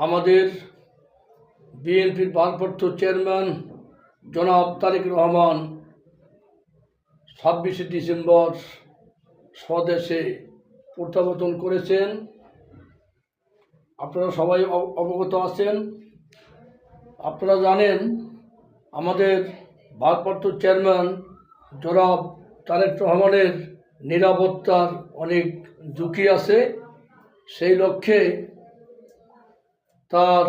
আমাদের বিএনপির ভারপ্রাপ্ত চেয়ারম্যান জনাব তারেক রহমান 26শে ডিসেম্বর স্বদেশে প্রত্যাবর্তন করেছেন। আপনারা সবাই অবগত আছেন। আপনারা জানেন আমাদের ভারপ্রাপ্ত চেয়ারম্যান জনাব তারেক রহমানের নিরাপত্তার অনেক ঝুঁকি আছে। সেই লক্ষ্যে তার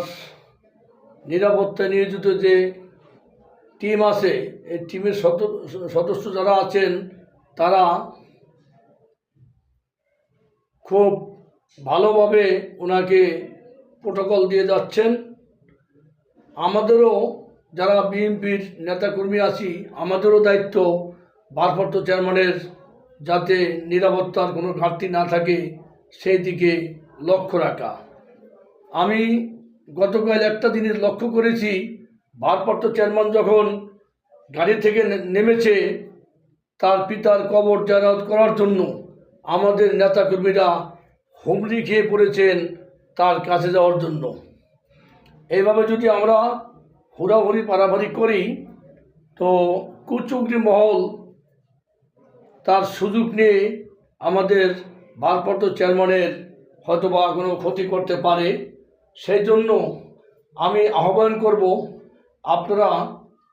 নিরাপত্তায় নিয়োজিত যে টিম আছে, এই টিমের সদস্য যারা আছেন তারা খুব ভালোভাবে ওনাকে প্রোটোকল দিয়ে যাচ্ছেন। আমাদেরও যারা বিএনপির নেতাকর্মী আছি, আমাদেরও দায়িত্ব ভারপ্রাপ্ত চেয়ারম্যানের যাতে নিরাপত্তার কোনো ঘাটতি না থাকে সেই দিকে লক্ষ্য রাখা। আমি গতকাল একটা জিনিস লক্ষ্য করেছি, ভারপ্রাপ্ত চেয়ারম্যান যখন গাড়ি থেকে নেমেছে তার পিতার কবর জিয়ারত করার জন্য আমাদের নেতাকর্মীরা হুমড়ি খেয়ে পড়েছেন তার কাছে যাওয়ার জন্য। এইভাবে যদি আমরা হুড়াহুড়ি পারাপারি করি তো কুচক্রী মহল তার সুযোগ নিয়ে আমাদের ভারপ্রাপ্ত চেয়ারম্যানের হয়তোবা কোনো ক্ষতি করতে পারে। সেই জন্য আমি আহ্বান করব, আপনারা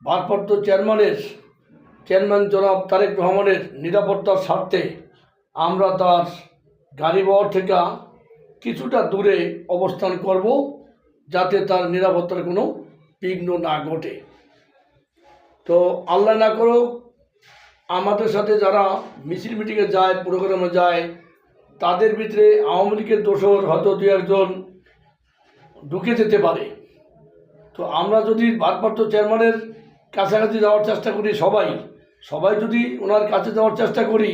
ভারপ্রাপ্ত চেয়ারম্যান জনাব তারেক রহমানের নিরাপত্তার স্বার্থে আমরা তার গাড়ি বহর থেকে কিছুটা দূরে অবস্থান করব, যাতে তার নিরাপত্তার কোনো বিঘ্ন না ঘটে। তো আল্লাহ না করুক আমাদের সাথে যারা মিছিল মিটিংয়ে যায়, প্রোগ্রামে যায়, তাদের ভিতরে আওয়ামী লীগের দোসর হয়তো দু একজন ঢুকে যেতে পারে। তো আমরা যদি ভারপ্রাপ্ত চেয়ারম্যানের কাছাকাছি যাওয়ার চেষ্টা করি, সবাই যদি ওনার কাছে যাওয়ার চেষ্টা করি,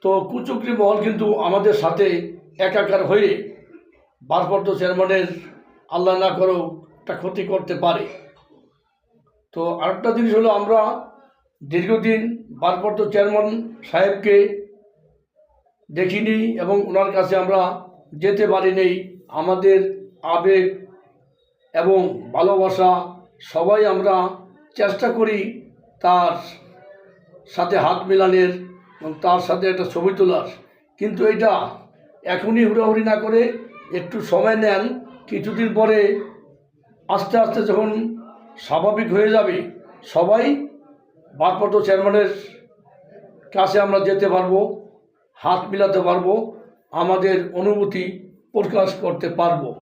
তো কুচক্রী মহল কিন্তু আমাদের সাথে একাকার হয়ে ভারপ্রাপ্ত চেয়ারম্যানের আল্লাহ না করুক একটা ক্ষতি করতে পারে। তো আরেকটা জিনিস হলো, আমরা দীর্ঘদিন ভারপ্রাপ্ত চেয়ারম্যান সাহেবকে দেখিনি এবং ওনার কাছে আমরা যেতে পারিনি। আমাদের আবেগ এবং ভালোবাসা সবাই আমরা চেষ্টা করি তার সাথে হাত মেলানোর এবং তার সাথে একটা ছবি তোলার, কিন্তু এটা এখনই হুড়াহুড়ি না করে একটু সময় নেন। কিছুদিন পরে আস্তে আস্তে যখন স্বাভাবিক হয়ে যাবে, সবাই ভারপ্রাপ্ত চেয়ারম্যানের কাছে আমরা যেতে পারবো, হাত মিলাতে পারবো, আমাদের অনুভূতি প্রকাশ করতে পারবো।